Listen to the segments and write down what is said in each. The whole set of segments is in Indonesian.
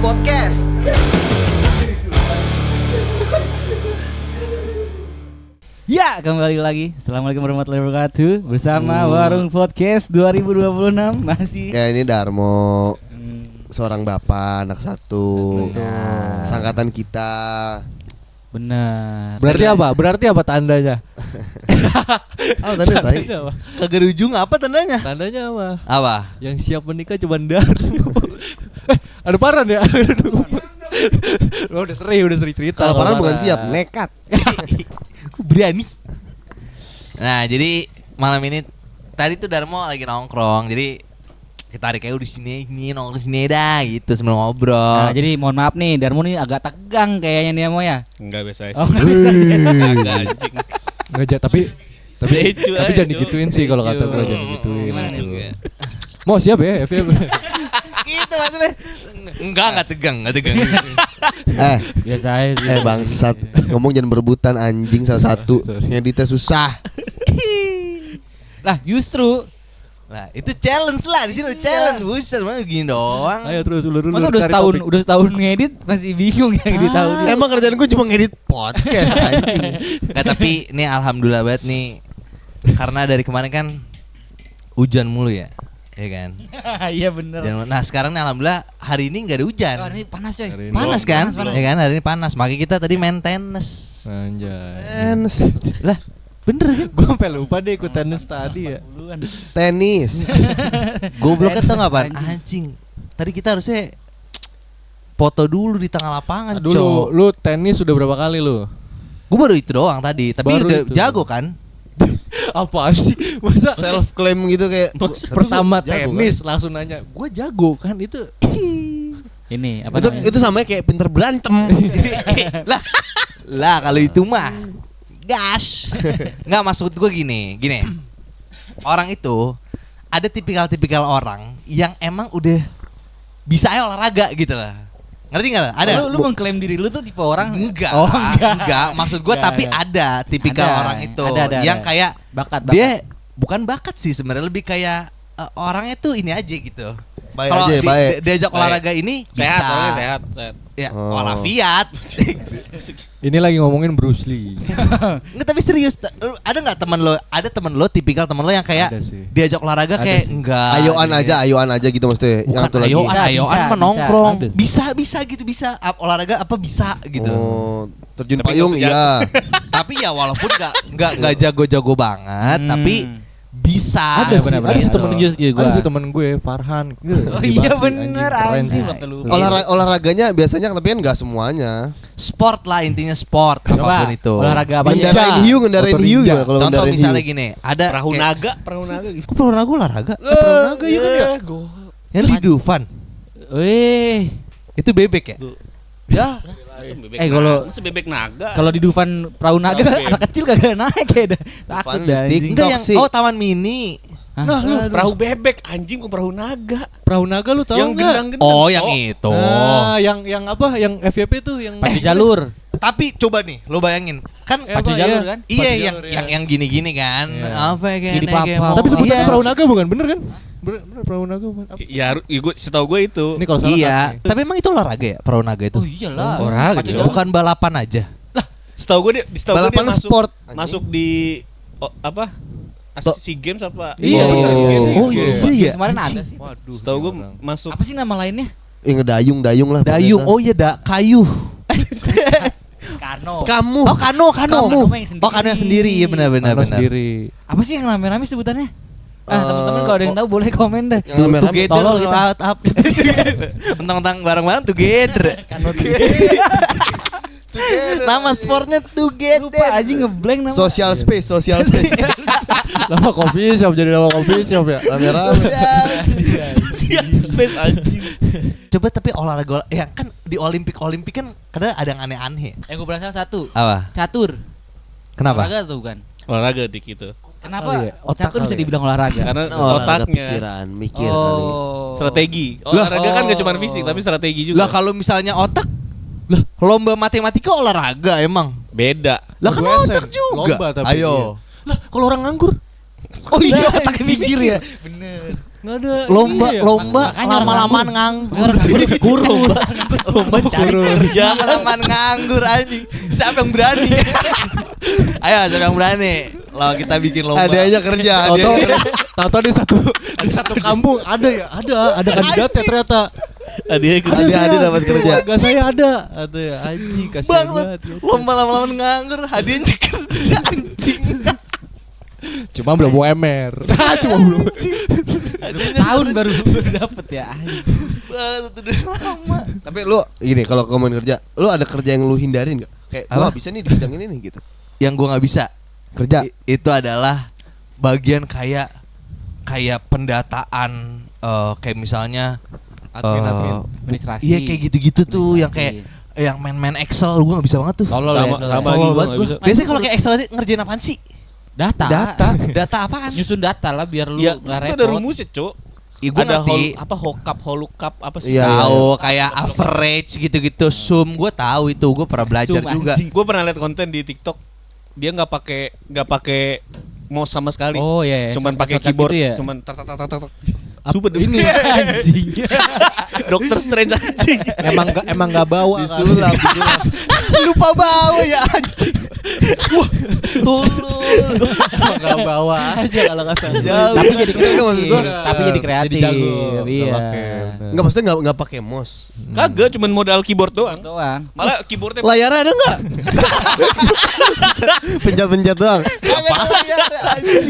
Podcast. Ya, kembali lagi. Assalamualaikum warahmatullahi wabarakatuh. Bersama Warung Podcast 2026 masih. Ya ini Darmo, seorang bapak, anak satu, Benar. sangkatan kita. Benar. Berarti apa tandanya? Oh tadi tadi. Kagak ada ujung apa tandanya? Tandanya apa? Apa? Yang siap menikah cuma Darmo. Ada paran ya? Lo udah sering cerita. Kalau parah bukan siap, nekat. Berani. Nah, jadi malam ini tadi tuh Darmo lagi nongkrong. Jadi kita tarik kayak di sini nongkrong di sini dah gitu sebelum ngobrol. Nah, jadi mohon maaf nih, Darmo nih agak tegang kayaknya nih mau ya. Enggak biasa aja. Oh, nggak bisa sih. Agak anjing. Ngajak tapi Setuju aja, jangan Cuk. digituin sih kalau kata gue, Setuju. jangan digituin. Gimana nih? Enggak. Mau siap ya, FF. Gitu maksudnya. Enggak tegang. Biasa aja sih. Bangsat, ngomong jangan berebutan anjing salah satu. Sorry. Ngeditnya susah. Lah, justru Nah, itu challenge lah di sini challenge. Buset, mana gini doang. Ayo terus ulur-ulur. masa udah setahun ngedit masih bingung ya ngedit tahu. Emang kerjaan gue cuma ngedit podcast anjing. Nggak, tapi nih alhamdulillah banget nih. Karena dari kemarin kan hujan mulu ya. Ya kan? Iya bener. Nah sekarang nih alhamdulillah hari ini nggak ada hujan. Oh, ini panas coy. Hari ini Panas kan? Panas. Ya kan hari ini panas. Makanya kita tadi main tenis. Anjay. Lah bener kan? Gue sampai lupa deh ikut tenis tadi ya. Tenis. Goblok kan tau nggak pan? Anjing. Tadi kita harusnya foto dulu di tengah lapangan. Dulu lu tenis udah berapa kali lu? Gue baru itu doang tadi. Tapi Baru udah itu. jago kan? Apaan sih? Masa Self claim gitu kayak pertama jago, tenis langsung nanya, gue jago kan itu. Ini apa Kan? namanya? Itu sama kayak pinter berantem. Lah kalau itu mah gas. Nggak, maksud gue gini. Orang itu ada tipikal orang yang emang udah bisa aja olahraga gitu lah. Ngerti nggak? Ada. Lu mengklaim diri lu tuh tipe orang Enggak, Oh, enggak. Maksud gue Enggak, tapi enggak. ada tipikal Ada, orang itu ada. yang kayak bakat. dia bukan bakat sih sebenarnya, lebih kayak orangnya tuh ini aja gitu. Baik Kalau aja, baik. diajak olahraga ini Sehat, bisa. orangnya sehat. Ya, Oh. walafiat. Ini lagi ngomongin Bruce Lee. Enggak, tapi serius, ada nggak teman lo tipikal teman lo yang kayak Ada sih. diajak olahraga Ada kayak sih. enggak Ayoan aja gitu maksudnya. bukan Yang satu lagi. ayoan Bisa, menongkrong bisa. bisa gitu olahraga apa bisa gitu. Oh, terjun Tapi payung nggak usah iya. Tapi ya walaupun nggak jago-jago banget, tapi bisa. Ada sih, benar-benar. ada sih temen Setuju gua. Ada sih temen gue, Farhan. Oh iya bener anjing sampai lupa. Olahraganya biasanya tapi kan nggak semuanya. Sport lah, intinya sport Coba apapun itu. olahraga apa aja? Ngendarain hiu Motor gimana ninja. kalau Contoh ngendarain misalnya hiu? gini, ada Perahu kayak- naga gitu. Kok perahu naga olahraga? Perahu naga iya kan ya? Yang di Dufan. Wih. Itu bebek ya? Ya, Kalau- bebek naga. Kalau di Dufan perahu naga Oke. anak kecil kagak naik kayak dah. Takut Dufan dah anjing. TikTok Enggak yang sih. Taman Mini. Hah? Nah, lu perahu bebek anjing kok perahu naga. Perahu naga lu tahu Yang nggak? gendang-gendang. Oh, yang itu. Ah, yang apa? Yang FYP tuh yang Pacu jalur. Tapi coba nih, lo bayangin. Kan Eh, Pacu apa, jalur iya. kan? iya Pacu yang jalur, iya. yang gini-gini kan. Iya. Apa ya Segini kayak papa. Tapi sebutannya Iya. perahu naga bukan bener kan? Bener perahu naga bukan? Apa sih? Ya, gue setahu gue itu. Ini kalau salah Iya, cut nih. tapi emang itu olahraga ya, perahu naga itu? Oh iyalah. Olahraga Pacu dong. jalur. Bukan balapan aja. Setahu gue dia balapan masuk sport. masuk di apa? SEA Games apa? Iya, Oh. bener, Games, Oh, Games. iya, iya. Kemarin ada sih. Waduh. Setahu gue orang. masuk. Apa sih nama lainnya? ngedayung lah. Dayung. pokoknya. Oh iya, kayu. Kano. Kamu. Oh, kano. Kano yang sendiri. Oh, kano yang sendiri. Iya benar. Mana sendiri. Apa sih yang rame-rame sebutannya? Teman-teman kalau ada yang tahu boleh komen deh. Yang rame-rame. Together, Tolol kita. up. Mentang-mentang bareng-bareng together. Kano Nama sportnya Lupa together. aja ngeblank nama. Social space. Nama coffee shop jadi nama coffee shop ya. Rame-rame. Space anjing. Coba tapi olahraga ya kan di Olimpik kan kadang ada yang aneh-aneh. Yang gue penasaran satu. Apa? Catur. Kenapa? Olahraga tuh bukan? Olahraga dik itu. Kenapa? Kali ya? Otak Catur bisa kali ya? dibilang olahraga. Karena Olahraga otaknya pikiran, mikir kali. Oh. strategi. Olahraga kan gak cuma fisik tapi strategi juga. Lah kalau misalnya otak, lah lomba matematika olahraga emang. Beda. Lah kan Gua otak SM, juga. lomba tapi Ayo. Lah kalau orang nganggur Oh iya, otak mikir ya. Bener. nggak ada Lomba ini ya? lomba Makanya orang lama-lamaan nganggur. Kurus. Lomba cari kerja. Halaman nganggur anjing. Siapa yang berani? Ayo, siapa yang berani? Lah kita bikin lomba. Ada aja kerja. Tahu-tahu di satu kampung ada kandidatnya ternyata. Dia Ada dapat kerja. Keluarga saya ada ya anjing kasihan Bangsat. banget. Lomba lama-lama nganggur, hadiahnya kerja anjing. Cuma belum UMR. Cuma belum. Tahun baru dapet ya anjing. Bangsat udah lama. Tapi lu gini kalau ngomongin kerja, lu ada kerja yang lu hindarin enggak? Kayak gua Apa? bisa nih di bidang ini nih gitu. Yang gua nggak bisa Kerja. itu adalah bagian kayak pendataan kayak misalnya Administrasi. iya kayak gitu-gitu tuh yang Administrasi. kayak yang main Excel gua nggak bisa banget tuh. Tolol Sama ya, sama tolol. lagi gua banget nggak gua. bisa. Biasanya kalau kayak Excel sih ngerjain apaan sih? Data. Data apaan? Nyusun data lah biar lu Ya, nggak itu repot. ada rumusnya, Cuk. Ya, gua Ada ngerti. hookup apa sih? Iya. Tahu kayak average gitu-gitu, sum gue tahu itu, gue pernah belajar Sum, juga. anjing. Gue pernah lihat konten di TikTok. Dia nggak pakai mouse sama sekali. Oh iya, iya. Cuman pakai Shortcut keyboard, gitu ya? cuman tak tak tak tak tak. Super Ini anjing. Dokter Strange anjing. Emang enggak bawa kan. Disulap. Lupa bawa ya anjing. Wah, tolol. Enggak bawa aja kalau kata. Jauh. Tapi jadi Enggak, maksud kreatif. gua. Tapi jadi kreatif. Jadi jago. Iya. Enggak maksudnya enggak pakai mouse. Kagak, cuman modal keyboard doang. Doang. Malah keyboardnya Layarnya ada enggak? Pencet-pencet doang.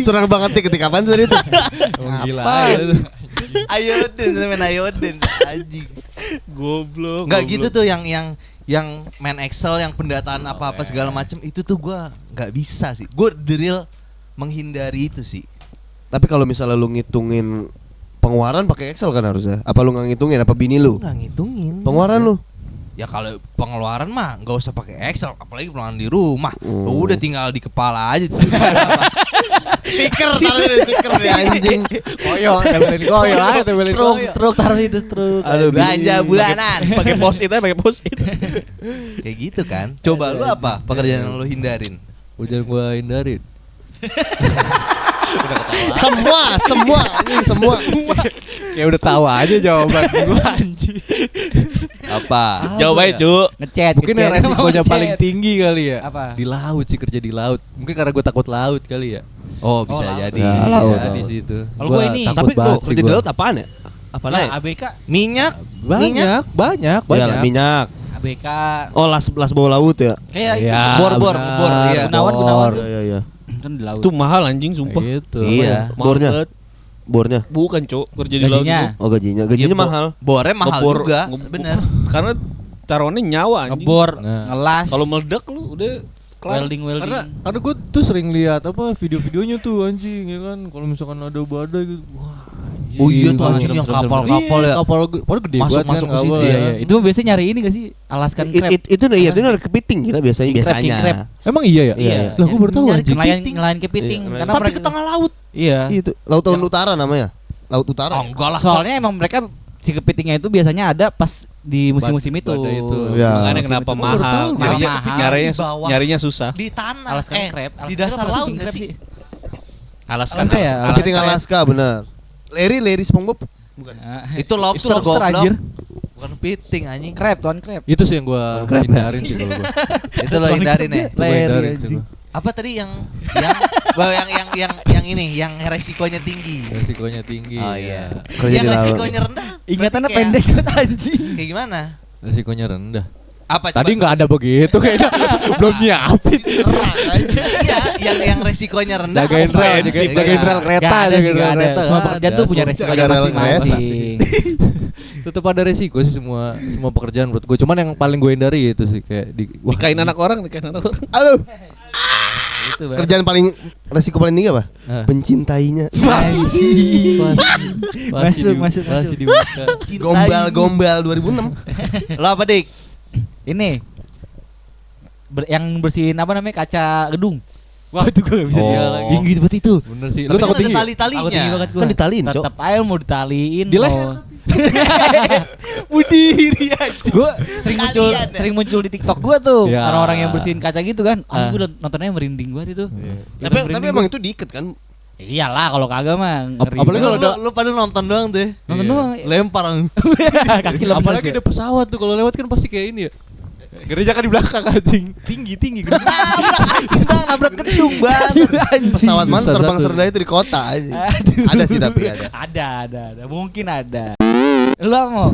Serang banget nih ketika apaan tadi itu? Emang gila. Apaan? aja itu. Ayoden, main Ayoden anjing. goblok. Enggak gitu tuh yang main Excel, yang pendataan apa-apa segala macem itu tuh gua nggak bisa sih. Gue the real menghindari itu sih. Tapi kalau misalnya lu ngitungin pengeluaran pakai Excel kan harusnya. Apa lu nggak ngitungin? Apa bini lu? Nggak ngitungin. Pengeluaran lu? Ya kalau pengeluaran mah nggak usah pakai Excel, apalagi pengeluaran di rumah. Udah tinggal di kepala aja. Stiker, taruh stiker ya anjing. Koyo, tempelin koyo aja, tempelin koyo. Truk taruh itu truk. Aduh, Belanja bulanan. pakai post-it aja, pakai post-it. Kayak gitu kan. Coba lu apa pekerjaan yang lu hindarin? Udah gua hindarin. Semua. Kayak udah tahu aja jawaban gua anjing. Apa? Jawab aja, Cuk. Ngechat. Mungkin yang ngechat. resikonya Ngechat. paling tinggi kali ya. Apa? Di laut sih, kerja di laut. Mungkin karena gue takut laut kali ya. Oh, bisa laut. jadi. Ya, Bisa laut. di situ. Kalau gua ini- Tapi lu kerja di laut apaan ya? Apa Lah, lain? ABK. Minyak, Banyak. Iyalah, minyak. ABK. Oh, las bawah laut ya. Kayak itu. Iya, Bor, benar. iya. Gunawan. Iya. Kan di laut. Itu mahal anjing sumpah. Gitu. Iya. Mahal Bornya? banget. Bornya. Bukan, Cuk. Kerja di laut Gajinya. itu. Oh, gajinya Iya, mahal. Bornya mahal Ngebor, juga. Bener. Karena taruhannya nyawa anjing. Ngebor, Nah. ngelas. Kalau meledak lu udah kelar. welding. Karena gue tuh sering lihat apa video-videonya tuh anjing ya kan. Kalau misalkan ada badai gitu. Wah. Oh iya tuh Wah, anjing yang serem-serem. kapal-kapal ya. Kapal padahal gede Masuk- banget masuk kan ke situ kapal ya. Iya. Itu biasanya nyari ini gak sih? Alaskan crab. Itu iya, itu ada kepiting gila biasanya. King crab. Emang iya ya? Iya. Lah gue baru tahu Nyari anjing. nelayan kepiting Iya, karena Tapi mereka ke tengah laut. Iya. Itu Laut Utara namanya. Laut Utara. Oh, enggak lah. Soalnya emang mereka si kepitingnya itu biasanya ada pas di musim-musim itu. badai itu. Iya. Makanya kenapa Itu baru mahal. tahu. Nyarinya Mahal. nyarinya Di bawah. nyarinya susah. Di tanah. Alaskan crab. Di dasar laut nggak sih? Alaskan Alaska ya? Kepiting Alaska benar. Larry SpongeBob. Bukan. Nah, Itu lobster, lobster, goblok. anjir. Bukan kepiting anjing. Crab, tuan crab. Itu sih yang gue hindarin sih kalau gue. Itu lo hindarin ya. Itu gua hindarin sih gua. Apa tadi yang ini yang resikonya tinggi. Resikonya tinggi. Oh iya. Kerja Yang di laut. resikonya rendah. Ingatannya berarti pendek banget anjing. Kayak gimana? Resikonya rendah. Apa Tadi nggak ada begitu kayaknya. Belum nyiapin. Iya, yang resikonya rendah. Jagain apa? rel, jagain rel kereta, Gak ada sih, jagain gak rel ada. kereta. Semua pekerjaan tuh punya resikonya Jaga rel masing-masing. Tetap ada resiko sih semua pekerjaan menurut gue. Cuman yang paling gue hindari itu sih kayak Nikahin anak orang. Halo. Itu, Bang. Kerjaan paling resiko paling tinggi apa? Ah. Mencintainya. Masuk. Masih dibuka. Gombal 2006. Lo apa, Dik? Ini yang bersihin apa namanya kaca gedung. Wah itu gue gak bisa Oh. dia lagi. Tinggi seperti itu. Bener sih. Lu Lu takut ada tinggi? tali-talinya. Aku tinggi banget gue. Kan ditaliin, Cok. Tetap aja mau ditaliin. Di leher. Budiri aja. Gue sering muncul di TikTok gue tuh Ya. orang-orang yang bersihin kaca gitu kan. Ah. Gue nontonnya merinding banget itu. Tapi emang itu diikat kan? Iyalah kalau kagak mah. ngeri Apalagi banget. kalau lu pada nonton doang deh. Nonton doang. Lempar. Kaki lepas. apalagi ya. ada pesawat tuh kalau lewat kan pasti kayak ini ya. Gereja kan di belakang anjing. Tinggi. Nabrak gedung bang. Pesawat mana Bisa terbang satu. serendah itu di kota aja. Aduh. Ada sih tapi ada. Ada. Mungkin ada. Lu mau?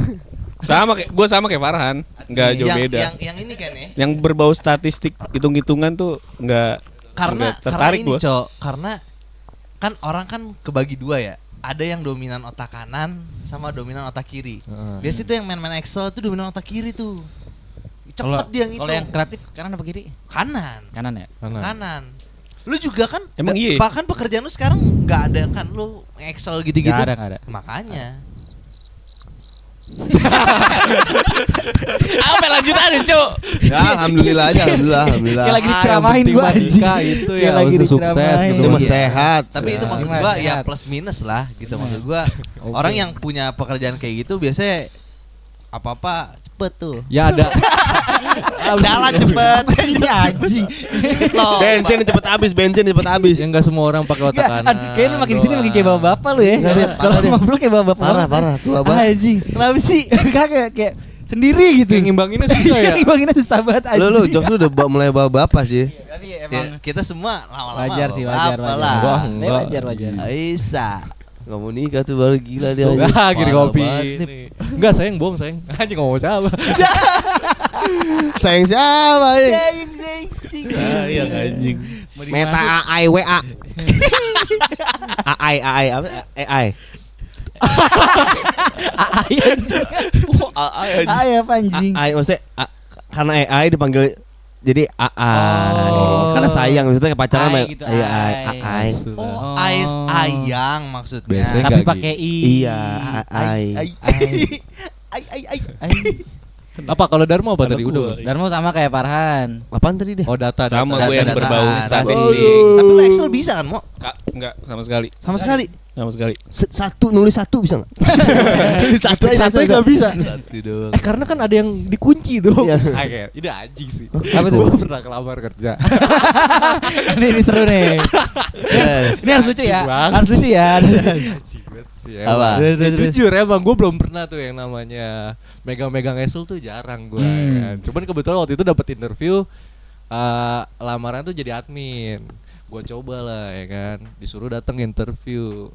Sama kayak Farhan, nggak jauh beda. Yang ini kan ya. Yang berbau statistik hitung-hitungan tuh nggak Karena tertarik ini gua. Cok, karena kan orang kan kebagi dua ya. Ada yang dominan otak kanan sama dominan otak kiri. Biasanya tuh yang main-main Excel tuh dominan otak kiri tuh. Cepet dia ngitung. Kalau yang kreatif kanan apa kiri? Kanan. Kanan ya. Kanan. Lu juga kan Emang iya? bahkan pekerjaan lu sekarang nggak ada kan lu Excel gitu-gitu. Nggak ada. Makanya. Apa lanjutan Cuk? Ya alhamdulillah aja, alhamdulillah. Kayak lagi yang diceramahin penting gua mah anjing. nikah itu Kayak ya lagi harus sukses diceramahin. gitu. Itu mah Iya. sehat. Tapi itu maksud Gimana, gua ya sehat. plus minus lah gitu maksud gua. Orang yang punya pekerjaan kayak gitu biasanya apa-apa cepet tuh. Ya ada. Jalan cepet. Sih anjing. Bensin cepet habis. Yang enggak semua orang pakai otak kanan. Kayaknya lu makin di sini makin kayak bapak-bapak lu ya. Enggak deh, Kalau parah deh. ngobrol kayak bapak-bapak. Parah, tua banget. Anjing. Kenapa sih? Kagak kayak sendiri gitu. Kayak ngimbanginnya susah ya. Ngimbanginnya susah banget anjing. Lu jokes lu udah mulai bapak sih. Tapi Ya, emang kita semua lama-lama wajar sih, wajar. apalah. Wajar. Bisa. Gak mau nikah tuh baru gila dia. Tuh, aja. gini Parah kopi. banget Nih. Enggak sayang bohong sayang. Anjing ngomong siapa? Sayang siapa ini? Iya anjing. Meta AI WA. AI apa? AI. Ay apa anjing? AI maksudnya karena AI dipanggil jadi AI. Oh. Karena sayang maksudnya kayak pacaran AI main. gitu, Iya, AI. AI. Oh, ais ayang maksudnya. Biasanya Tapi enggak pakai i. Iya, AI. Ai. Apa kalau Dharma apa Ada tadi gua. udah? Darmo sama kayak Farhan. Apaan tadi dia? Oh data. Sama data, gue yang data. berbau Data. statistik. Tapi lu Excel bisa kan, Mo? Enggak sama sekali. Sama sekali. Sama sekali. Nulis satu bisa nggak? Nulis satu aja. Satu nggak bisa. Satu doang. Karena kan ada yang dikunci tuh. Iya. Kayak ini anjing sih. Apa tuh? Gua pernah kelamar kerja. Ini seru nih. Ini harus lucu ya. banget. Harus lucu ya. Anjing banget sih. Apa? Emang. Terus. Jujur emang gue belum pernah tuh yang namanya megang-megang Excel tuh jarang gue. Kan. Cuman kebetulan waktu itu dapat interview lamaran tuh jadi admin. Gue coba lah ya kan, disuruh datang interview.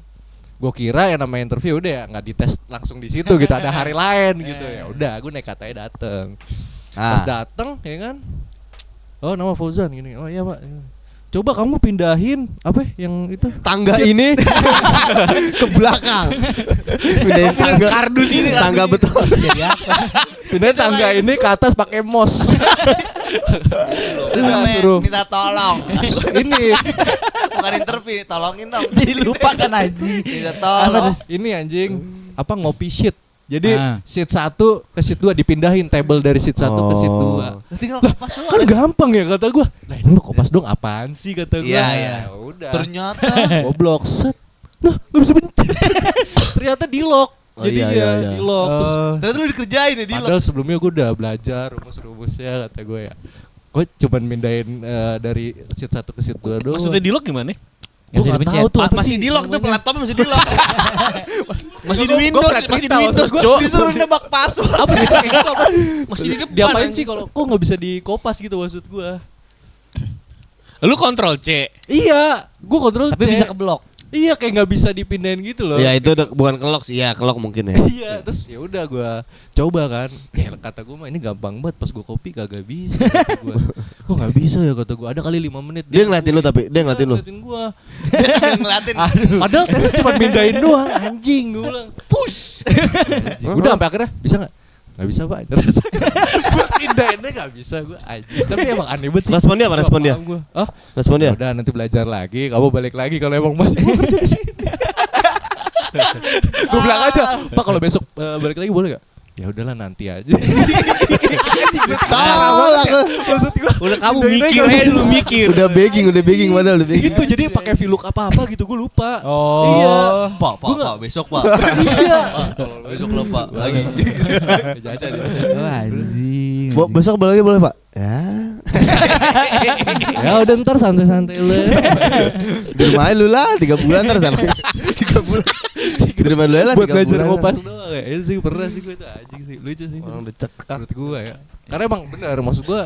Gue kira yang namanya interview udah ya nggak dites langsung di situ gitu, ada hari lain gitu ya. Udah, gue nekat aja dateng. Pas dateng ya kan, oh nama Fauzan gini, oh iya pak. Coba kamu pindahin apa yang itu? Tangga ini ke belakang. Pindahin tangga. Kardus ini Tangga betul. Pindahin tangga ini ke atas pakai mos. Itu namanya suruh. minta tolong. Ini Bukan interview, tolongin dong. Jadi lupa kan anjing. Minta tolong. ini anjing apa ngopi sheet. Jadi Ah. sheet 1 ke sheet 2 dipindahin table dari sheet 1 ke sheet 2. Tinggal kopas doang. Kan gampang ya kata gua. Lah ini lu kopas dong apaan sih kata gua. Iya, iya. Ya udah. Ternyata Goblok set. Nah, enggak bisa pencet. Ternyata di lock. Oh, Jadi iya, ya iya, iya. di lock terus ternyata lu dikerjain ya di padahal sebelumnya gue udah belajar rumus-rumusnya kata gue ya. Gue cuman mindahin dari sheet 1 ke sheet 2 doang. Maksudnya di lock gimana? Gue Bisa gak dipencet. tahu tuh apa Masih sih di lock tuh laptopnya masih di lock. Masih di Windows, masih di Windows, Cok. disuruh nebak password. apa sih kayak gitu apa? Masih di depan. Diapain anjing. sih kalau kok nggak bisa dikopas gitu maksud gue? Lu kontrol C. Iya, gue kontrol Tapi C. bisa keblok. Iya kayak nggak bisa dipindahin gitu loh. Ya itu udah bukan ke lock sih, ya ke lock mungkin ya. Iya, terus ya udah gue coba kan. Ya kata gue mah ini gampang banget, pas gue kopi kagak bisa. Kata gua. Kok nggak bisa ya kata gue. Ada kali 5 menit. Dia ngeliatin lu tapi dia ngeliatin lu. Ngeliatin gue. Dia sambil ngeliatin. Padahal tesnya cuma pindahin doang, anjing gue bilang. Push. Anjing. Udah sampai akhirnya bisa nggak? Nggak bisa pak. Terus gue pindahinnya nggak bisa gue anjing. Tapi emang aneh banget sih. Respon dia apa, respon dia? Gue. Ah, Respon dia. udah nanti belajar lagi. Kamu balik lagi kalau emang masih mau kerja di sini. Gue bilang aja, Pak kalau besok balik lagi boleh gak? Ya udahlah nanti aja. Tolak lu. Maksud gue Udah kamu pindahinnya mikir nggak aja lu bisa. mikir. Udah begging padahal udah begging. Gitu jadi pakai VLOOK apa gitu gue lupa. Oh. Iya. Pak, besok Pak. Iya. Pak, tolong besok lo Pak lagi. Oh, anjing. Besok balik lagi boleh, Pak? Ya. Ya udah ntar santai-santai lu. Di rumah lu lah 3 bulan ntar sana. 3 bulan. Di rumah lu lah 3 Buat bulan. belajar ngopas doang ya. Itu sih pernah sih gue itu anjing sih. Lucu sih. Orang udah cekak. Menurut gue ya. Karena emang benar maksud gue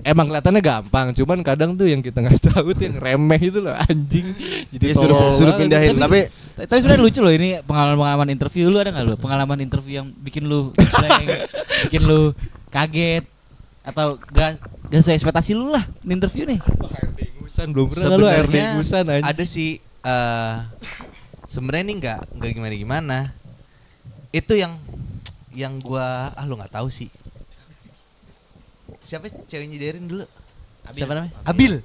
emang kelihatannya gampang, cuman kadang tuh yang kita nggak tahu tuh yang remeh itu loh anjing. Jadi Dia suruh pindahin tapi Tapi sebenarnya lucu loh ini pengalaman interview lu ada nggak lu? Pengalaman interview yang bikin lu blank, bikin lu kaget atau gak sesuai ekspektasi lu lah di interview nih. HRD ingusan belum pernah lu HRD ingusan anjing. ada sih sebenarnya ini nggak gimana. Itu yang gua lu nggak tahu sih. Siapa cewek nyindirin dulu? Siapa namanya? Abil.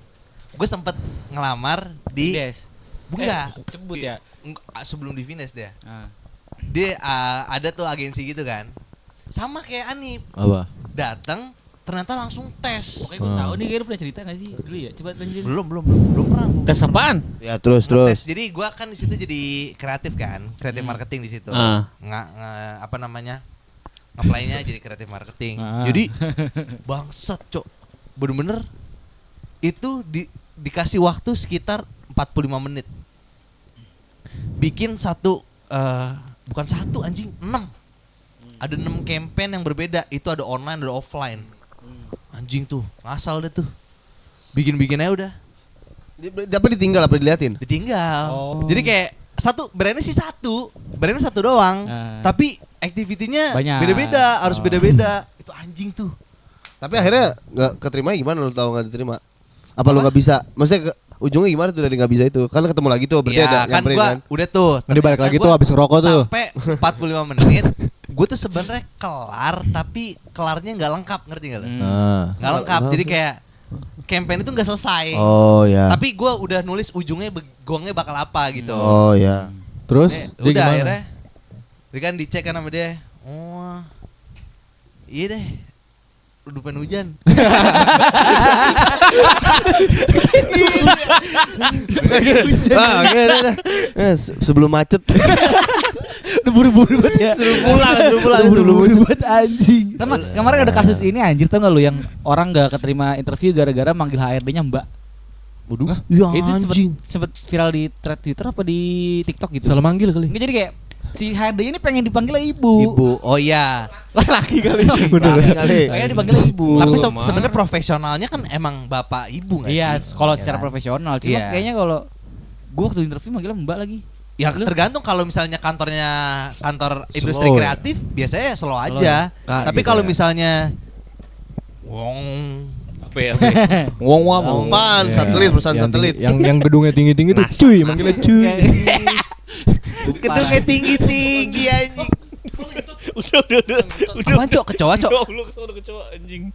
Gue sempet ngelamar di Des. Enggak, Cebut ya. sebelum di Vines dia. Ah. Dia ada tuh agensi gitu kan. Sama kayak Anip. Apa? Datang ternyata langsung tes. Pokoknya gue tahu nih kayaknya lu pernah cerita gak sih dulu ya? Coba lanjutin. Belum pernah. Tes apaan? ya terus. Ngetes. Jadi gua kan di situ jadi kreatif kan, kreatif marketing di situ. Ah. Apa namanya? Apply-nya jadi kreatif marketing. Ah. Jadi bangsat, Cok. Bener-bener itu dikasih waktu sekitar 45 menit. Bikin bukan satu anjing, 6. Ada 6 campaign yang berbeda. Itu ada online, ada offline. Anjing tuh, ngasal deh tuh. Bikin-bikin aja udah. Apa ditinggal apa diliatin? Ditinggal. Oh. Jadi kayak brandnya satu doang. Tapi activity-nya Banyak. beda-beda, harus beda-beda. Itu anjing tuh. Tapi akhirnya nggak keterima gimana lu tahu nggak diterima? Apa lu nggak bisa? Maksudnya ujungnya gimana tuh dari nggak bisa itu? Kan ketemu lagi tuh berarti Iya, ada kan nyamperin gua kan? udah tuh. Dia balik ternyata lagi gua tuh habis ngerokok tuh. Sampai 45 menit. Gue tuh sebenarnya kelar, tapi kelarnya nggak lengkap, ngerti nggak lo? Nggak lengkap. Jadi kayak campaign itu nggak selesai. Oh ya. Tapi gue udah nulis ujungnya gongnya bakal apa gitu. Oh ya. Terus dia Udah gimana? akhirnya dia kan dicek kan sama dia. Oh iya deh, udah pengen hujan. Oke. Sebelum macet. Udah buru-buru banget ya. Sebelum pulang. Buru-buru banget anjing. Kemarin ada kasus ini anjir, tau gak lu yang orang gak keterima interview gara-gara manggil HRD-nya Mbak. Waduh. Ya Itu sempet viral di thread Twitter apa di TikTok gitu. Salah manggil kali. Nggak, jadi kayak si HRD ini pengen dipanggil ibu. Ibu, oh iya. Laki kali. Kali. Pengen dipanggil ibu. Tapi sebenarnya profesionalnya kan emang bapak ibu nggak sih? Iya, kalau Ya secara kan? profesional. Cuma Iya. kayaknya kalau gua waktu interview manggilnya Mbak lagi. Ya tergantung, kalau misalnya kantor industri Slow ya? kreatif biasanya slow aja. Kak, Tapi gitu kalau ya. misalnya wong Apa ya? Wong. Apaan? Satelit, perusahaan Yang satelit. tinggi- yang gedungnya tinggi-tinggi tuh cuy, manggilnya cuy. gedungnya tinggi anjing. Udah. Apaan, Cok? Kecoa, Cok? Lu kesana kecoa anjing.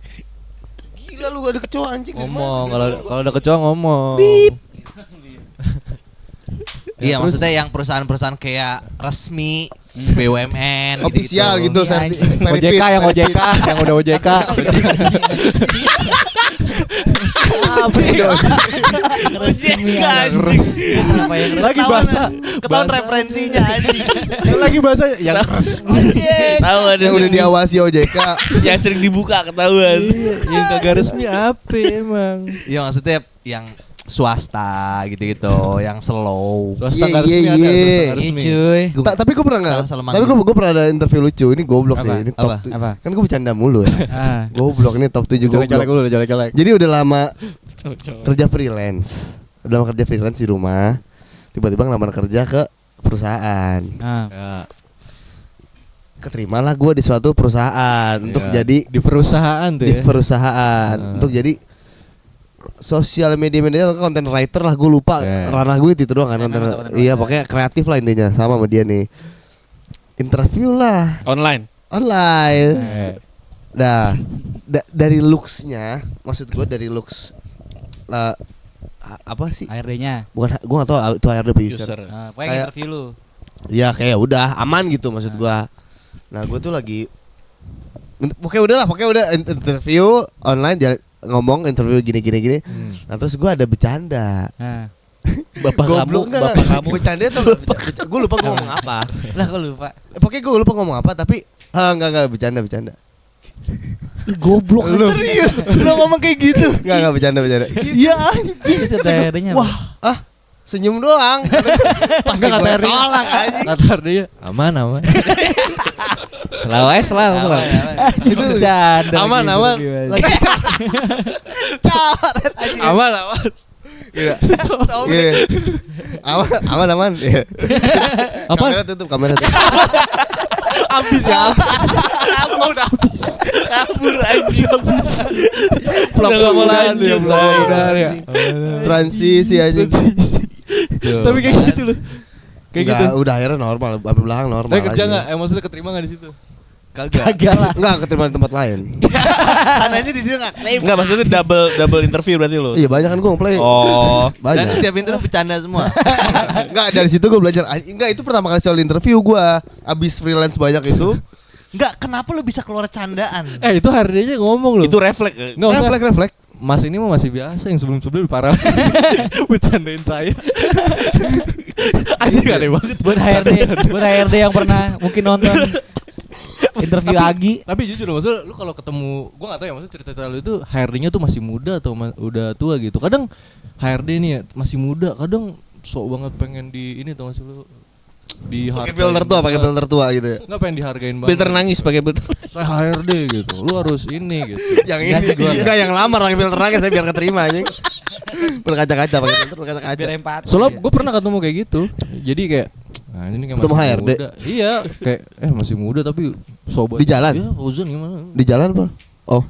Gila lu ada kecoa anjing. Ngomong kalau ada kecoa ngomong. Iya, maksudnya yang perusahaan-perusahaan kayak resmi, BUMN Official gitu, Iya, serti- anjing. OJK yang OJK yang udah OJK. Apa sih? Resmi anjing. Apa yang Lagi bahasa Ketahuan referensinya anjing. lagi bahasa yang resmi. Tahu ada Yang udah diawasi OJK. yang sering dibuka ketahuan. Yang kagak resmi apa emang? Iya, maksudnya yang swasta gitu-gitu, yang slow. Swasta Iya, nggak resmi iya, ada, iya. swasta nggak resmi. cuy. Tapi gue pernah nggak? Salah Tapi manggil. gue pernah ada interview lucu. Ini goblok Apa? sih. Ini top. Apa? Apa? Kan gue bercanda mulu ya. Ah. Goblok ini top 7 Jelek-jelek goblok. dulu, jelek-jelek. Jadi udah lama kerja freelance. Udah lama kerja freelance di rumah. Tiba-tiba ngelamar kerja ke perusahaan. Ah. Ya, Keterimalah gue di suatu perusahaan untuk ya. jadi di perusahaan tuh di ya. perusahaan untuk jadi sosial media atau content writer lah, gue lupa ranah gue itu doang kan. Content Iya writer. pokoknya kreatif lah intinya, sama dia nih. Interview lah Online. online. Eh, Dari looksnya, maksud gue dari looks apa sih? HRD-nya. Bukan, gue gak tahu itu HRD apa user. User. Ah, pokoknya Kayak- interview lu. Ya kayak udah aman gitu maksud gue. Nah gue tuh lagi, pokoknya udah interview online, ngomong interview gini. Nah terus gue ada bercanda. Ah. Bapak kamu, Enggak, bapak kamu. bercanda tuh gue lupa gue ngomong apa. Lah kok lupa. Pokoknya gue lupa ngomong apa, tapi enggak bercanda. Goblok. Lu Serius? Lu ngomong kayak gitu? enggak bercanda. Ya anjing. Bisa HRD-nya. Wah, senyum doang. Pasti Enggak, kata gue HRD-nya. tolak anjing. Kata dia aman. selalu. Itu bercanda. Aman, gitu, aman. gimana. Lagi coret anjing. Aman. Iya. Iya. Aman. Iya. Apa? Kamera tutup. Habis ya. Udah habis. Kabur anjing. Udah nggak mau lanjut. Ya. Transisi anjing. Tapi kayak gitu loh. Kayak gitu. Enggak, udah akhirnya normal, sampai belakang normal. Tapi kerja aja. enggak? Maksudnya keterima enggak di situ? Kagak lah. Enggak, keterima di tempat lain. Tanahnya di sini nggak klaim. Enggak, maksudnya double interview berarti lu. Iya, banyak kan gue ngeplay. Oh. Dan Banyak. setiap interview bercanda semua. Enggak, dari situ gue belajar. Enggak, itu pertama kali soal interview gue. Abis freelance banyak itu. Enggak, kenapa lu bisa keluar candaan? Itu HRD-nya ngomong loh. Itu refleks. Enggak usah. Refleks. Mas ini mah masih biasa, yang sebelum-sebelum parah. Bercandain saya. Anjing aneh banget. Buat HRD yang pernah mungkin nonton interview Agi. Tapi jujur maksudnya lu kalau ketemu, gua enggak tahu ya maksudnya cerita lu itu HRD-nya tuh masih muda atau udah tua gitu. Kadang HRD nih ya, masih muda, kadang sok banget pengen di ini tau gak sih lu Pakai filter tua gitu ya. Enggak pengen dihargain banget. Filter nangis pakai filter. Saya HRD gitu. Lu harus ini gitu. Yang Enggak sih, gua enggak yang lamar pakai filter nangis saya biar keterima anjing. Berkaca-kaca pakai filter berkaca-kaca. Biar empati. Soalnya gue pernah ketemu kayak gitu. Jadi kayak ini kayak Ketemu masih HRD? muda. Iya, kayak masih muda tapi sobat. Di jalan? Ya, Fauzan gimana? Di jalan apa? Oh.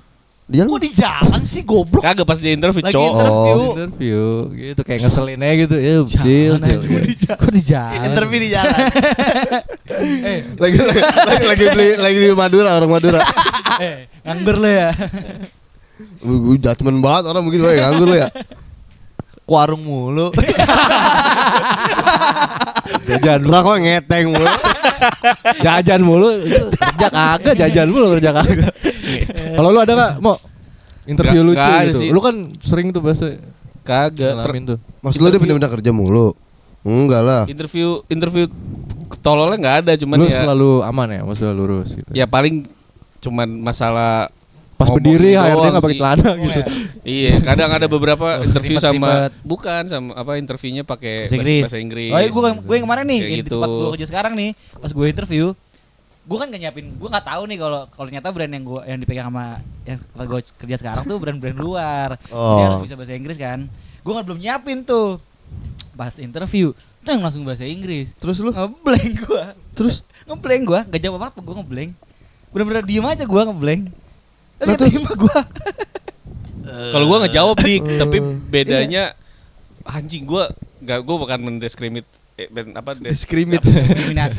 Di jalan. Kok di jalan sih goblok? Kagak pas di interview, Lagi cowok. interview. Interview gitu kayak ngeselin aja gitu. Ya, chill. Kok di jalan? Interview di jalan. Lagi di Madura, orang Madura. Nganggur lo ya. Gue judgement banget orang begitu ya, nganggur lu ya. Warung mulu. Jajan lu. Rokok ngeteng mulu. Jajan mulu. Itu kerja kagak, jajan mulu kerja kagak. Kalau lu ada enggak, Mo? Interview lucu Nggak ada gitu. sih. Lu kan sering tuh bahasa Kagak. ngalamin tuh. Maksud lu dia pindah-pindah kerja mulu? Enggak lah. Interview tololnya nggak ada, cuman Lu ya selalu aman ya, maksudnya lurus gitu. ya paling cuman masalah Pas ngomong berdiri doang HRD enggak pakai sih. celana gitu. Iya, kadang ada beberapa interview ribet-ribet. sama interviewnya pakai Bahasa Inggris. Oh iya, gue yang kemarin nih Kayak di gitu. tempat gue kerja sekarang nih, pas gue interview, gue kan gak nyiapin, gue nggak tahu nih kalau ternyata brand yang dipegang sama yang gue kerja sekarang tuh brand-brand luar, jadi harus bisa bahasa Inggris kan. Gue kan belum nyiapin tuh, pas interview, tuh langsung bahasa Inggris. Terus lu? Ngeblank gue, ngeblank gue, gak jawab apa-apa, gue ngeblank, bener-bener diem aja gue ngeblank. Tapi Lah tuh- terima gue. Kalau gua ngejawab dik, tapi bedanya anjing gua bukan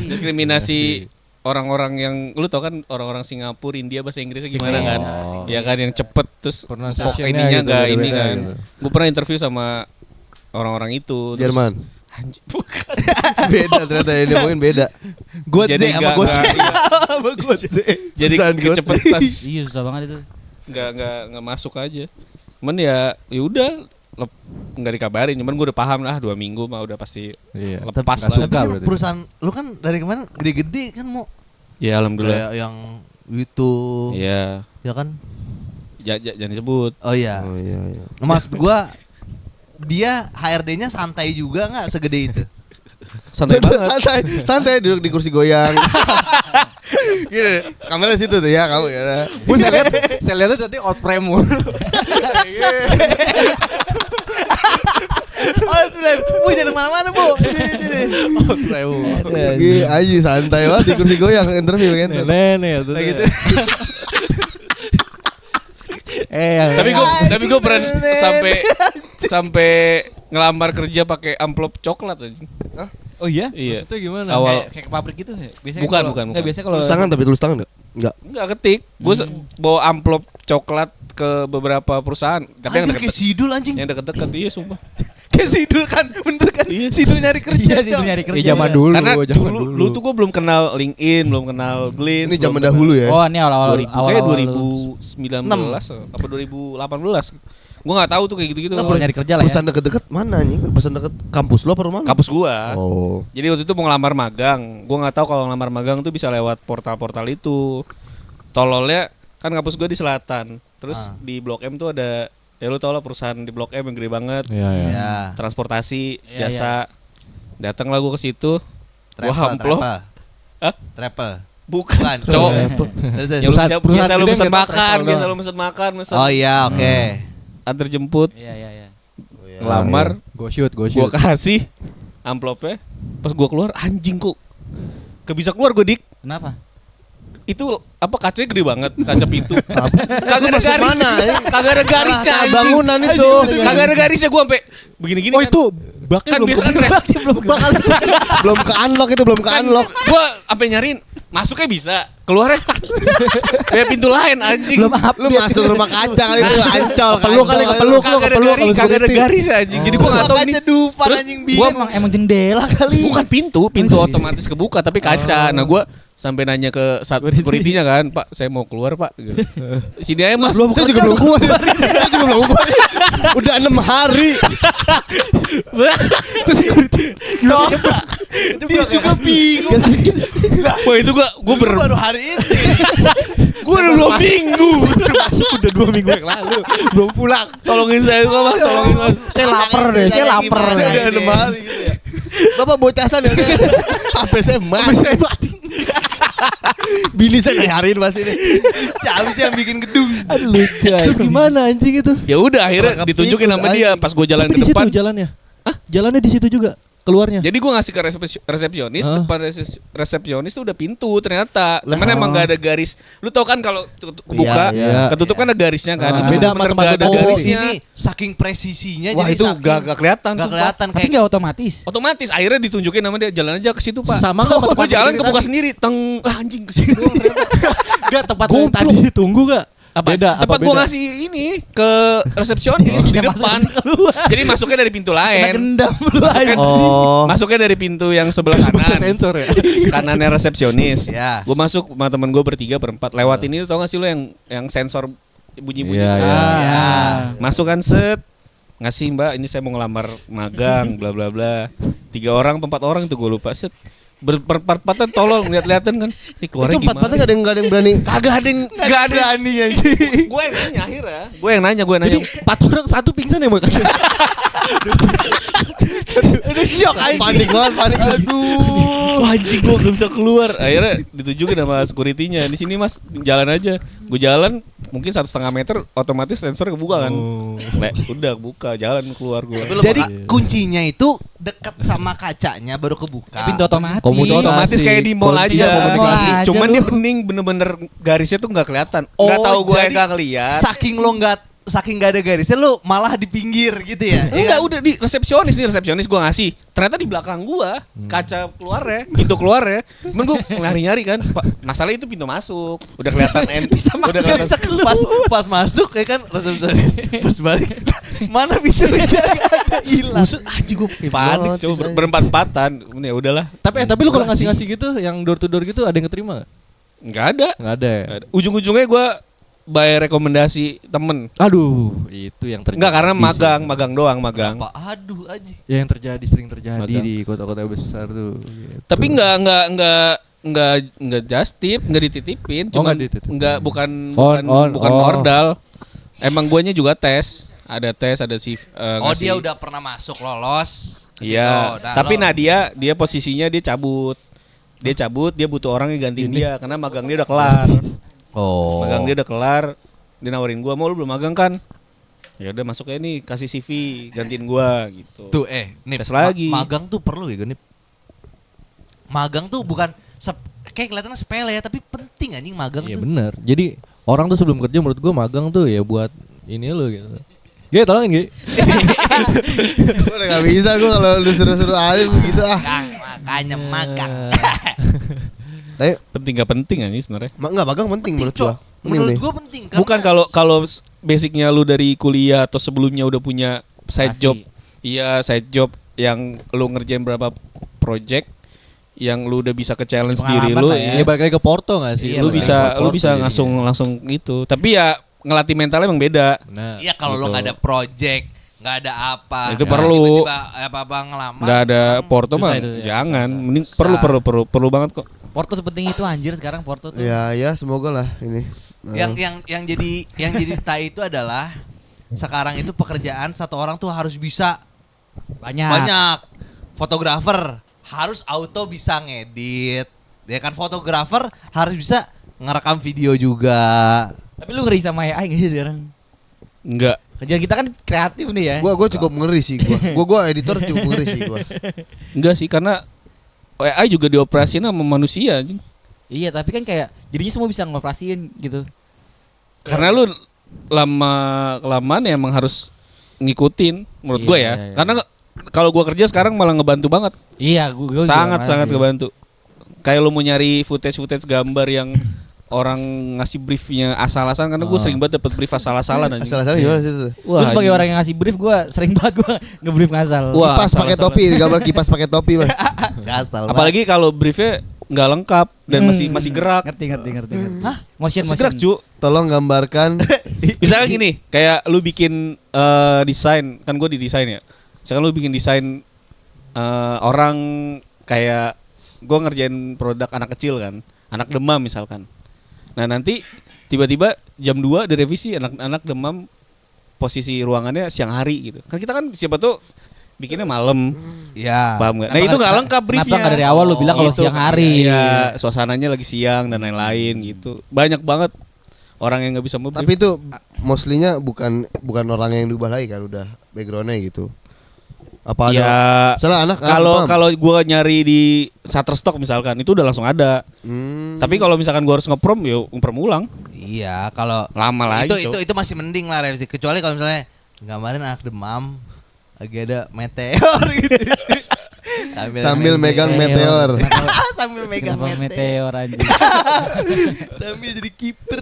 diskriminasi orang-orang yang lu tau kan orang-orang Singapura, India bahasa Inggrisnya gimana kan? Oh. Ya kan yang cepet terus Pronunciation-nya fok ininya gitu, enggak ini beda-beda kan. gitu. Gua pernah interview sama orang-orang itu terus- Jerman. Anjing, bukan. Beda ternyata yang diomongin beda. Godze Jadi sama nggak- Godze. nggak- Sama Godze. Jadi Perusahaan kecepetan. Iya susah banget itu. Nggak masuk aja. Cuman ya udah nggak dikabarin, cuman gue udah paham lah 2 minggu mah udah pasti Iya. lepas Nggak lah. suka Tapi kan berarti. perusahaan lu kan dari kemarin gede-gede kan mau Ya alhamdulillah. kayak yang itu Iya. ya kan. Jangan disebut. Oh iya. Oh iya. Maksud gua dia HRD-nya santai juga nggak segede itu. Santai banget. Santai duduk di kursi goyang. Gini, kamera situ tuh ya kamu ya. Bu saya lihat tadi out frame mulu. Oh sudah, bu jangan mana-mana bu. Sini. Out frame. Lagi aja santai banget di kursi goyang interview kan. Nenek tuh. Kayak gitu. Tapi gue pernah sampai ngelamar kerja pakai amplop coklat aja. Oh iya? Iya. Maksudnya gimana? Awal Kayak ke pabrik gitu ya? Biasanya Bukan, kalau- bukan. Nggak, biasanya kalau Tulis tangan tapi tulis tangan enggak? nggak ketik. Gue bawa amplop coklat ke beberapa perusahaan. Tapi yang Anjing kayak deket sidul anjing. deket iya sumpah. Kayak sidul kan, bener kan? Iya. Sidul nyari kerja. Iya sih Cok. nyari kerja. zaman dulu. Karena zaman dulu tuh gue belum kenal LinkedIn, belum kenal Glint. Ini zaman dahulu ya. Oh ini awal-awal 2019 apa 2018. Gue nggak tahu tuh kayak gitu-gitu. Lo perlu nyari kerja lah ya. Perusahaan deket-deket mana anjing? Perusahaan deket kampus lo apa rumah lo? Kampus gua. Oh. Jadi waktu itu mau ngelamar magang. Gua nggak tahu kalau ngelamar magang tuh bisa lewat portal-portal itu. Tololnya Kan kampus gue di selatan. Terus di Blok M tuh ada, ya lu tau lah perusahaan di Blok M yang gede banget. Iya, iya. Ya. Transportasi, Iya, jasa. Datang lah gue ke situ. Gua amplop. Hah? Travel. Bukan, Bukan. cowok. Terus, terus. Ya, Perusahaan biasa lu gede pesen nggak tahu makan, travel biasa doang. lu pesen makan, pesen Oh iya, oke. antar jemput, Iya iya iya. ngelamar, Go shoot. gua kasih amplopnya. Pas gua keluar, anjing kok gak bisa keluar gue, Dik. Kenapa? Itu apa, kacanya gede banget, kaca pintu. Kagak ada masuk garis. mana, ya? Kagak ada garisnya. Salah anjing. bangunan itu. Kagak ada garisnya, gua sampai begini-gini. Oh kan. itu baknya Kan belum biasa kan Belum ke unlock itu, belum ke unlock. Gua sampai nyariin, masuknya bisa, keluarnya kayak pintu lain, anjing. Lu masuk rumah kaca kali itu, ancol. Kepeluk kali, kepeluk. Kagak ada garis anjing. Jadi gua enggak tahu ini. Dufan Terus anjing gua bingung. Emang jendela kali. bukan pintu otomatis kebuka tapi kaca. Nah gua sampai nanya ke security-nya kan, Pak, saya mau keluar, Pak. Gitu. Sini aja, Mas. Saya juga belum keluar. Saya juga belum keluar. Udah 6 hari. Terus security. Dia juga bingung. Wah itu gua Gua baru hari ini. gua udah 2 minggu. Udah 2 minggu yang lalu. Belum pulang. Tolongin saya kok, Mas, tolongin, Mas. Saya lapar deh, saya lapar. Saya udah 6 hari gitu ya. Bapak bocasan ya. HP saya mati. Bini saya nyariin Mas ini. Habis yang bikin gedung. Aduh lucu. Terus gimana anjing itu? Ya udah akhirnya Rangkap ditunjukin tikus, sama dia pas gua jalan Tapi ke di situ depan. jalannya. Jalannya di situ juga keluarnya. Jadi gue ngasih ke resepsionis, Hah? depan resepsionis tuh udah pintu ternyata. Cuman emang gak ada garis. Lu tau kan kalau kebuka, Iya, iya. ketutup kan ada garisnya kan. Ah. Itu Beda sama bener tempat gak ada gua Oh, garisnya. ini saking presisinya Wah jadi itu saking gak kelihatan. gak sumpah. kelihatan Tapi kayak nggak otomatis. Otomatis akhirnya ditunjukin sama dia, jalan aja ke situ, Pak. Sama nggak sama Gue tempat jalan berdiri kebuka tadi? sendiri, anjing ke sini doang ternyata. Enggak tempat Goblok. yang tadi ditunggu gak? Apa? Beda, apa Tempat gue beda? ngasih ini ke resepsionis di depan. Jadi masuknya dari pintu Kena lain. gendam lu Masuknya, anjing. Oh. masuknya dari pintu yang sebelah Baca kanan. sensor ya. Kanannya resepsionis. Ya. Gue masuk sama temen gue bertiga berempat. Lewat ini tau gak sih lo yang sensor bunyi-bunyi. Iya, iya. Ah. Masuk kan set. Ngasih, Mbak, ini saya mau ngelamar magang bla bla bla. 3 orang, 4 orang itu gue lupa set. Berempat-empatan tolong lihat-lihatan kan. Ini keluarnya Itu 4 gimana? gak ada yang berani. Kagak ada yang enggak ada berani anjing. Gue yang nanya akhirnya. Gue yang nanya. Jadi 4 orang 1 pingsan ya makanya. Udah shock anjing. Panik banget, panik. Aduh. Wah, anjing gue gak bisa keluar. Akhirnya ditunjukin sama security-nya. Di sini, Mas, jalan aja. Gue jalan mungkin 1,5 meter, otomatis sensor kebuka kan. Udah buka, jalan keluar gue. Jadi kuncinya itu dekat sama kacanya baru kebuka. Pintu otomatis. Komunikasi. Otomatis kayak di mall Kunci aja. komunikasi. Cuman Aja dia lu. bening bener-bener garisnya tuh nggak kelihatan. Nggak tahu gue jadi nggak ngeliat. saking gak ada garisnya lu malah di pinggir gitu ya. Iya Enggak, kan? udah di resepsionis gue ngasih. Ternyata di belakang gua kaca keluarnya, pintu keluarnya. Cuman gua nyari-nyari kan. Masalah itu pintu masuk. Udah kelihatan Bisa masuk, udah bisa keluar. Pas masuk ya kan resepsionis. Pas balik mana pintunya gak ada, hilang. Buset, anjing gua panik coba berempat-empatan. Ya udahlah. Tapi lu kalau ngasih-ngasih gitu yang door to door gitu ada yang keterima? Enggak ada. Enggak ada ya? Nggak ada. Ujung-ujungnya gua bayar rekomendasi temen. Aduh, itu yang terjadi. Enggak, karena sih. magang doang, magang. Apa aduh aja. Ya yang sering terjadi Magang. di kota-kota besar tuh. Gitu. Tapi enggak just tip, enggak dititipin, Oh, cuma nggak dititipin. enggak bukan On, ordal. Emang guanya juga tes. Ada tes, ada CV. Oh dia udah pernah masuk lolos. ke Iya. situ. Nah, Tapi lo- dia posisinya dia cabut. Dia butuh orang yang gantiin dia karena magang dia udah kelar. Oh. Magang dia udah kelar. Dia nawarin gua, "Mau lu belum magang kan?" Ya udah masuk aja nih, kasih CV, gantiin gua gitu. Tuh nih Tes lagi. magang tuh perlu ya nih. Magang tuh bukan kayak kelihatannya sepele ya, tapi penting anjing magang Iya tuh. benar. Jadi orang tuh sebelum kerja menurut gua magang tuh ya buat ini lo gitu. Gue tolongin Ge. Gue udah gak bisa gue kalau lu suruh-suruh alim gitu ah. Makanya magang. Tapi Penting gak penting anjing sebenarnya. enggak magang penting menurut Cok. gua. Menurut nih. gua penting karena Bukan kalau basicnya lu dari kuliah atau sebelumnya udah punya side Pasti. job. Iya, side job yang lu ngerjain berapa project yang lu udah bisa ke challenge diri Pengalaman lu lah ya. Ya balik lagi ke Porto gak sih? Iya, lu balik bisa Ke lu Porto bisa jadinya. langsung gitu. Tapi ya ngelatih mentalnya emang beda. Nah, iya kalau lo gitu. nggak ada project, nggak ada apa, Itu nggak perlu. tiba-tiba apa-apa ngelamar. Nggak ada Porto Susah mah itu ya, jangan. susah. Mending Susah. perlu banget kok. Porto sepenting itu anjir sekarang Porto tuh. Ya semoga lah ini Yang jadi tai itu adalah sekarang itu pekerjaan satu orang tuh harus bisa banyak. Fotografer harus auto bisa ngedit. Ya kan, fotografer harus bisa ngerekam video juga. Tapi lu ngeri sama AI gak sih sekarang? Enggak. Kerjaan kita kan kreatif nih ya. Gua cukup ngeri sih gua editor cukup ngeri sih gua. Enggak sih, karena AI juga dioperasiin sama manusia anjing. Iya, tapi kan kayak jadinya semua bisa ngoperasiin gitu. Karena lu kelamaan ya emang harus ngikutin menurut gue ya. Iya. Karena kalau gua kerja sekarang malah ngebantu banget. Iya, gue Sangat ngebantu. Kayak lu mau nyari footage gambar yang orang ngasih briefnya asal-asalan, karena gue sering banget dapet brief asal-asalan anjing. Asal-asalan gimana sih itu? Gue sebagai orang yang ngasih brief, gue sering banget gue nge-brief ngasal. Wah, Kipas pakai asal-asalan. topi, gambar kipas pakai topi, Mas. Asal. Apalagi kalau briefnya nggak lengkap dan masih gerak. Ngerti. Hah? Motion. Masih gerak, cu. Tolong gambarkan. Misalnya gini, kayak lu bikin desain, kan gue di desain ya. Misalkan lu bikin desain orang kayak gue ngerjain produk anak kecil kan, anak demam misalkan. Nah nanti tiba-tiba jam 2 direvisi, anak demam posisi ruangannya siang hari gitu. Kan kita kan siapa tuh bikinnya malam. Iya. Paham nggak? Nah itu nggak lengkap briefnya. Kenapa nggak dari awal lu bilang kalau Gitu. siang hari? Iya, suasananya lagi siang dan lain-lain gitu. Banyak banget orang yang nggak bisa nge-brief. Tapi itu mostly-nya bukan orang yang diubah lagi kan, udah background-nya gitu. Apa ya, ada? Misalnya anak kalau gua nyari di Shutterstock misalkan itu udah langsung ada. Tapi kalau misalkan gua harus ngeprom ya ngeprom ulang. Iya, kalau Lama lagi. itu masih mending lah revisi, kecuali kalau misalnya gambarin anak demam lagi ada meteor gitu. sambil megang meteor. Sambil megang Kenapa meteor. meteor anjing? Sambil jadi kiper.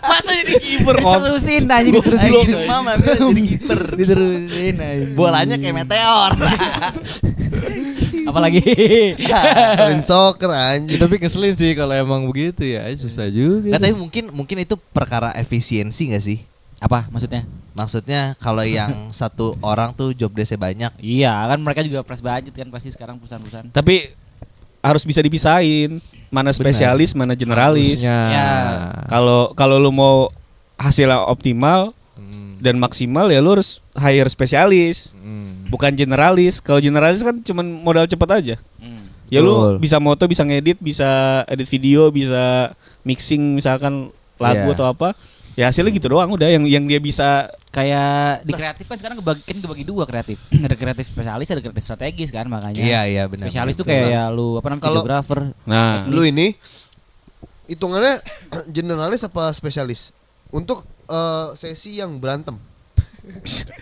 Masa jadi kiper Diterusin anjing, Lagi diterusin. demam ambil jadi kiper. Diterusin anjing. Bolanya kayak meteor. Apalagi? Main soccer anjing. Tapi ngeselin sih kalau emang begitu ya, susah juga. Nggak, tapi mungkin itu perkara efisiensi nggak sih? Apa maksudnya? Maksudnya kalau yang satu orang tuh job desk-nya banyak. Iya, kan mereka juga fresh budget kan pasti sekarang perusahaan-perusahaan. Tapi harus bisa dipisahin mana spesialis, mana generalis. Harusnya. Ya. Kalau lu mau hasilnya optimal dan maksimal ya lu harus hire spesialis, bukan generalis. Kalau generalis kan cuman modal cepat aja. Ya lu Betul. bisa moto, bisa ngedit, bisa edit video, bisa mixing misalkan lagu Iya. atau apa. Ya hasilnya gitu doang udah yang dia bisa. Kayak di kreatif kan sekarang kebagi dua kreatif. Ada kreatif spesialis, ada kreatif strategis kan makanya. Iya benar. Spesialis tuh benar. kayak ya lu apa namanya Kalau- videographer. Nah, Lu ini hitungannya generalis apa spesialis? Untuk sesi yang berantem.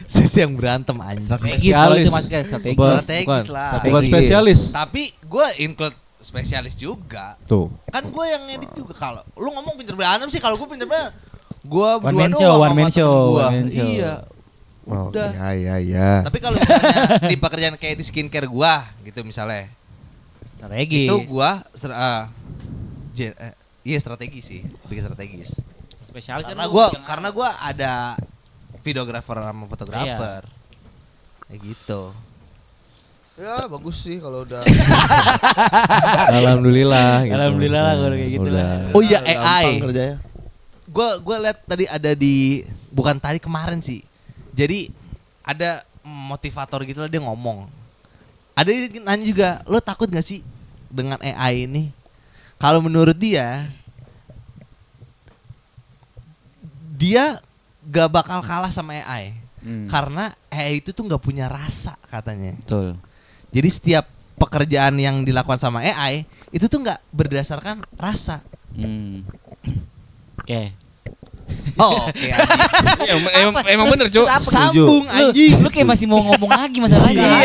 sesi yang berantem anjing. Strategis kalau itu masuk kayak strategis. Bukan- Strategis lah. Bukan spesialis. Tapi gue include spesialis juga. Tuh. Kan gue yang ngedit juga. Kalau lu ngomong pinter berantem sih, kalau gue pinter berantem, gue One man show, one man show. Iya. Oh, Udah. iya. Tapi kalau misalnya di pekerjaan kayak di skincare gua gitu misalnya, Strategis. itu gua iya strategi sih, bikin strategis. spesialis Karena kan karena gua ada videographer sama fotografer. Kayak gitu. Ya bagus sih kalau udah. Alhamdulillah. Alhamdulillah lah kalau kayak gitu lah. Oh iya, gampang AI. kerjanya. Gua lihat tadi ada di, bukan tadi, kemarin sih. Jadi ada motivator gitu lah, dia ngomong. Ada yang nanya juga, lo takut gak sih dengan AI ini? Kalau menurut dia gak bakal kalah sama AI. Karena AI itu tuh gak punya rasa katanya. Betul. Jadi setiap pekerjaan yang dilakukan sama AI itu tuh gak berdasarkan rasa. Oke. Oh, oke anjing. emang bener cuy. Sambung anjing. Lu kayak masih mau ngomong lagi masalahnya. Iya,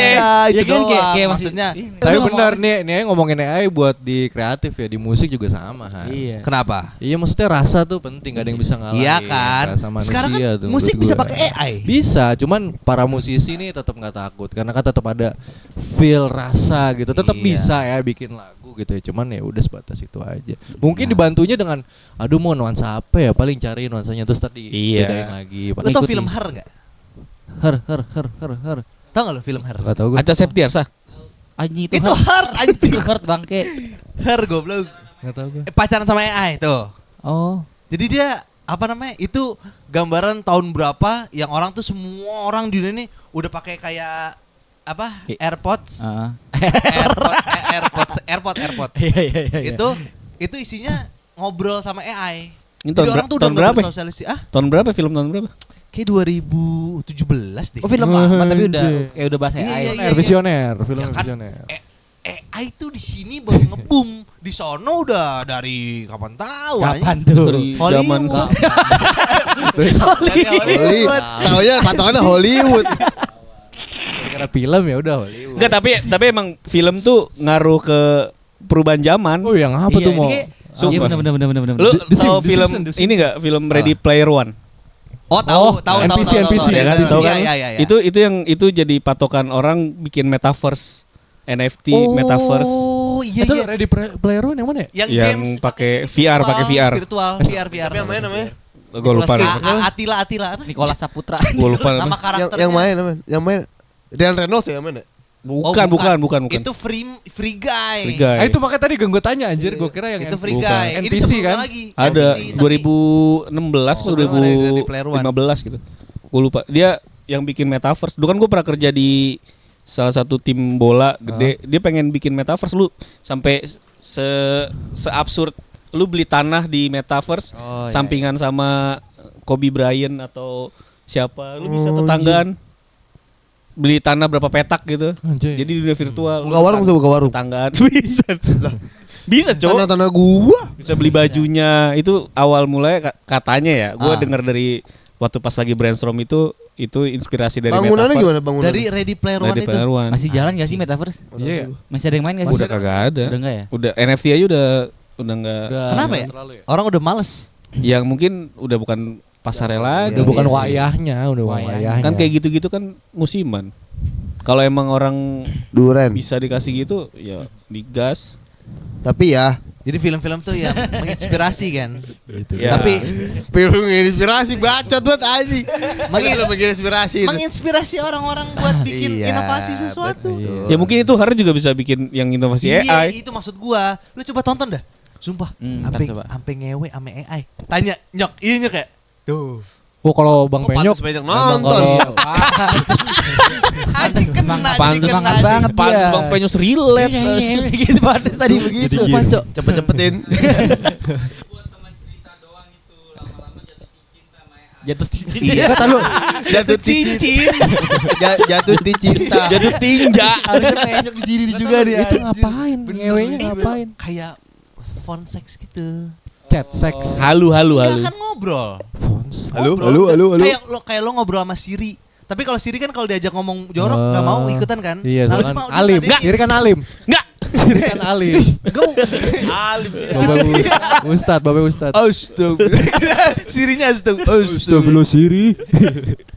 Iya itu kan kayak doang. masih- Maksudnya, Tapi Lu benar ngomong- nih ngomongin AI buat di kreatif ya, di musik juga sama. Han. Iya. kenapa? Iya, maksudnya rasa tuh penting, gak ada yang bisa ngalahin. Iya kan. rasa manusia Sekarang kan tuh, musik menurut bisa gua. pakai AI. Bisa, cuman para musisi nih tetap nggak takut karena kan tetap ada feel rasa gitu. Tetap Iya. bisa ya bikin lagu gitu ya. Cuman ya udah sebatas itu aja. Mungkin dibantunya dengan aduh mau nuansa apa ya, paling cari nuansanya terus tadi Iya. bedain lagi. Lu tau Ngikutin. film Her gak? Her. Tau gak lu film Her? Gak tau gue. Aca Septiarsa. Anjing Itu Her anjing. Hurt bangke. Her goblok. Enggak tahu gue. Pacaran sama AI tuh. Oh. Jadi dia apa namanya? Itu gambaran tahun berapa yang orang tuh semua orang di dunia ini udah pakai kayak apa? AirPods. AirPods. Iya. Itu isinya ngobrol sama AI. Ini Jadi orang tuh udah tahun berapa? nggak bersosialisasi. Tahun berapa film tahun berapa? Kayak 2017 deh. Oh film lama tapi udah kayak udah bahasa Iya, AI. iya. Visioner, film Ya kan, visioner. AI tuh di sini baru ngebum. Di sono udah dari kapan tahu? Kapan anjing. tuh? Dari zaman Hollywood. Hollywood. Hollywood. Taunya patokannya Hollywood. Karena film ya udah Hollywood. Enggak, tapi emang film tuh ngaruh ke perubahan zaman. Oh yang apa Iya, tuh ini mau? kayak- Sumpah. Iya benar. Lu The tahu Simpsons, film The Simpsons. ini enggak? Film Ready Player One. Oh, tahu. NPC, Ya kan, tahu kan? Iya. Itu jadi patokan orang bikin metaverse, NFT, metaverse. Oh, iya Itu iya. Ready Player One yang mana ya? Yang Yang games pakai VR, pakai VR. Virtual, VR. Tapi yang main namanya? Gue lupa. Nicolas Cage. Atila apa? Nicolas Saputra. Gue lupa. Nama namanya. karakternya. Yang main namanya? Yang main Ryan Reynolds ya yang main ya? Oh, Bukan. Itu free guy. Free Guy. Ah, itu makanya tadi gue tanya anjir, gue kira yang Itu free Bukan. guy. Ini NPC sebelumnya kan? lagi. Ada NPC, tapi- 2016 atau sebelum ada Ready Player One. 2015 gitu. Gue lupa. Dia yang bikin metaverse. Dulu kan gue pernah kerja di salah satu tim bola gede. Dia pengen bikin metaverse lu sampai seabsurd lu beli tanah di metaverse Oh, iya, sampingan sama Kobe Bryant atau siapa. Lu bisa tetanggaan. Beli tanah berapa petak gitu. Anjay. Jadi di dunia virtual. Buka warung, bisa buka warung. Tetanggaan bisa. Bisa, Cok. Tanah-tanah gua. Bisa beli bajunya. Itu awal mulanya katanya ya. Gue Ah. dengar dari waktu pas lagi brainstorm itu inspirasi dari Bangunannya metaverse. gimana bangunannya? Dari Ready Player One Ready itu. Player One. Masih jalan gak sih metaverse? Iya ya. Masih ada yang main gak sih? Udah kagak ada. Udah enggak ya? Udah NFT aja udah enggak. Kenapa ya? Orang udah males. Yang mungkin udah bukan pasarnya lagi. Udah bukan Iya sih. wayahnya, udah Wayahnya. wayahnya. Kan kayak gitu-gitu kan musiman. Kalau emang orang Duren. bisa dikasih gitu ya digas. Tapi ya, Jadi film-film tuh yang menginspirasi kan. Ya. Tapi film inspirasi bacot buat anjing. Menginspirasi. menginspirasi orang-orang buat bikin Iya, inovasi sesuatu. betul. Ya mungkin itu Har juga bisa bikin yang inovasi Iya, AI. itu maksud gua. Lu coba tonton dah. Sumpah, Ntar coba. sampai ngewe ame AI. Tanya, Nyok, iya Nyok ya? Tuh. Oh kalau Bang Oh, Penyok pantes banyak nonton. kalau Anjing kena, jadi Pantes kena. semangat banget Pantes dia. Bang Penyus relate. Gitu pantes tadi begitu. Sumpah, Cok. Cepet-cepetin. Jatuh cinta. Iya, lu Jatuh cincin. Jatuh di cinta. Jatuh tinja. Harusnya penyok di sini juga dia. itu ngapain? Ngewenya Itu ngapain? kayak phone sex gitu. Chat seks. Halu. Enggak kan ngobrol. Halo, Ngobrol. halo. Kayak lo ngobrol sama Siri. Tapi kalau Siri kan kalau diajak ngomong jorok Oh. nggak mau ikutan kan? Iya, Nah, lu kan mah udah alim. ngadein. Siri kan alim. Enggak. Siri kan alim. Bapak Ustad. Astaga. Sirinya astaga. Siri.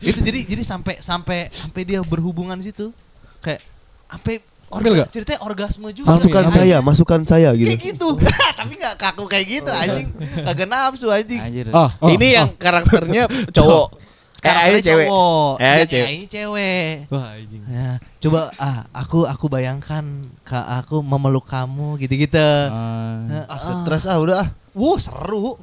Itu jadi sampai dia berhubungan situ. Kayak sampai Hamil nggak? ceritanya orgasme juga. Masukan saya Kayak gitu. gitu. Tapi enggak kaku kayak gitu anjing. Kagak nafsu anjing. Anjir. Ini yang karakternya cowok. Karakternya cewek. cowok. Yang Yang cewek. AI cewek. Wah, anjing. Ya, coba aku bayangkan aku memeluk kamu gitu-gitu. Stres udah. Wuh, seru.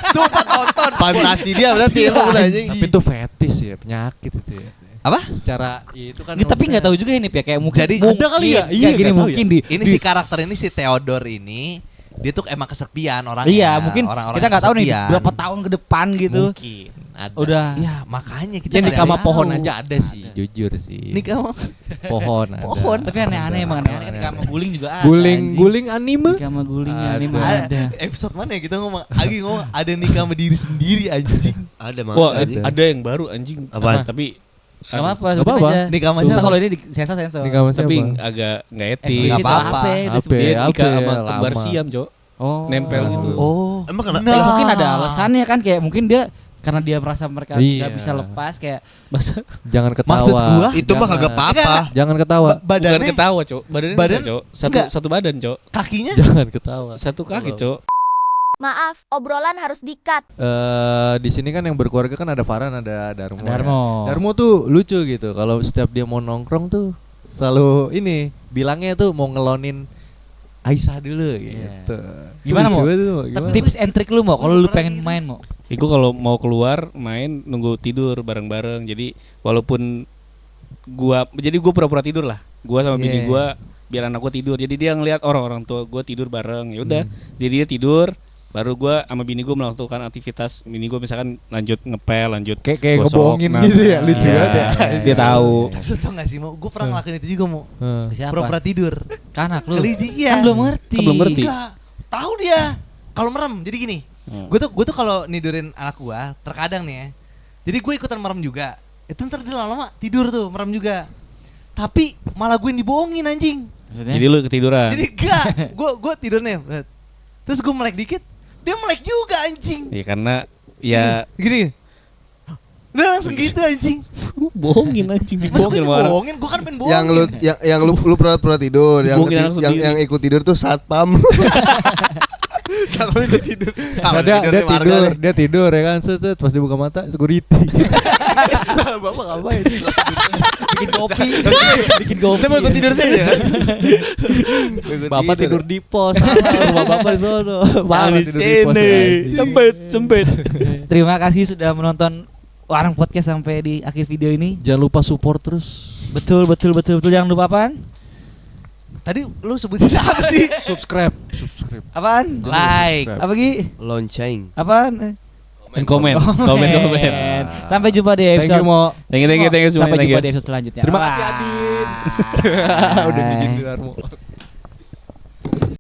Sumpah tonton. Fantasi dia berarti emang udah anjing. Tapi itu fetis ya, penyakit itu ya. Apa? Secara itu kan. Ini tapi nggak tahu juga ini ya kayak mungkin Jadi- mungkin, Ada kali ya? Iya, kayak gini nggak tahu mungkin di Ini si karakter ini si Theodore ini dia tuh emang kesepian orangnya. iya mungkin Orang-orang kita nggak tahu nih kesepian. berapa tahun ke depan gitu Mungkin ada. udah Iya, makanya kita Yang nggak nikah sama tahu. pohon aja ada sih, jujur sih. Nikah sama pohon ada. Pohon. tapi aneh-aneh emang aneh-aneh kan nikah sama guling juga ada Guling anjing. guling anime. nikah sama guling Ada. anime ada. ada Episode mana ya kita ngomong ada nikah sama diri sendiri anjing. Ada mah. Wah, anjing. ada yang baru anjing. Apaan? Tapi nggak apa-apa Nggak sebutin apa-apa. aja. Nikah sama Ntar siapa? kalau ini di sensor Nikah sama tapi siapa? agak nggak etis. eksplisit Nggak apa-apa. apa Apa? Dia nikah Apa? sama Lama. kembar siam, Cok. oh Nempel gitu. Oh. Emang kenapa? ya, mungkin ada alasannya kan kayak mungkin dia karena dia merasa mereka nggak Iya. bisa lepas kayak Masa Jangan ketawa. Maksud gua, Itu mah kagak apa-apa. Jangan ketawa. bukan badannya ketawa, Cok. Badannya Badan? enggak, Cok. Enggak. Satu badan, Cok. kakinya Jangan ketawa. Satu kaki, Cok. Maaf, obrolan harus di-cut. Di sini kan yang berkeluarga kan ada Farhan, ada Darmo. Darmo. Ya. Darmo tuh lucu gitu. Kalau setiap dia mau nongkrong tuh selalu ini bilangnya tuh mau ngelonin Aisyah dulu Iya. gitu. Gimana, Mo? Coba tuh, gimana? Tips and trick lu mau kalau lu Pernah pengen gitu. main mau. Gue kalau mau keluar main nunggu tidur bareng-bareng. Jadi walaupun gue pura-pura tidur lah. Gua sama bini Yeah. gua biar anak gua tidur. Jadi dia ngelihat orang-orang tua gua tidur bareng. Ya udah, jadi dia tidur, baru gua sama bini gua melakukan aktivitas. Bini gua misalkan lanjut ngepel, lanjut Kayak gosok. ngebohongin Nah, gitu ya, lucu iya, banget ya. Dia tahu. Tapi lu tau gak sih mau? Gue pernah ngelakuin itu juga mau. Ke siapa? Pura-pura tidur. Ke anak lu. Ke Lizzy, iya. Kan belum ngerti. Kan belum ngerti. Enggak. Tahu dia. Kalau merem. Jadi gini. Gue tuh kalau nidurin anak gua terkadang nih ya. Jadi gue ikutan merem juga. Itu ntar dia lama-lama tidur tuh merem juga. Tapi malah gue yang dibohongin anjing. Maksudnya? Jadi lu ketiduran. Jadi enggak. Gue tidur nih. Terus gue melek dikit. Dia melek juga anjing. Ya karena ya Gini. Udah langsung gitu anjing. bohongin anjing, Masa gue dibohongin sama orang. dibohongin? Gue kan pengen bohongin. Yang lu pura-pura tidur, Bohongin anak sendiri. yang ikut tidur tuh satpam. Satpam ikut tidur. Nah, dia tidur ya kan, set pas dibuka mata security. Bapak ngapain? Bikin kopi. Bikin kopi. Saya mau ikut tidur saja kan. Bapak tidur di pos, rumah bapak di sono. Parah Di tidur di pos. sini. Sempit. Terima kasih sudah menonton Warung Podcast sampai di akhir video ini. Jangan lupa support terus. Betul. Jangan lupa apaan? Tadi lu sebutin apa sih? Subscribe. Apaan? Like. Apa Gi? Lonceng. Apaan? Dan komen. Sampai jumpa di Thank you episode. Mo. Thank you semuanya. Sampai Thank you. jumpa di episode selanjutnya. Terima kasih Wah. Adin. Udah izin Mo.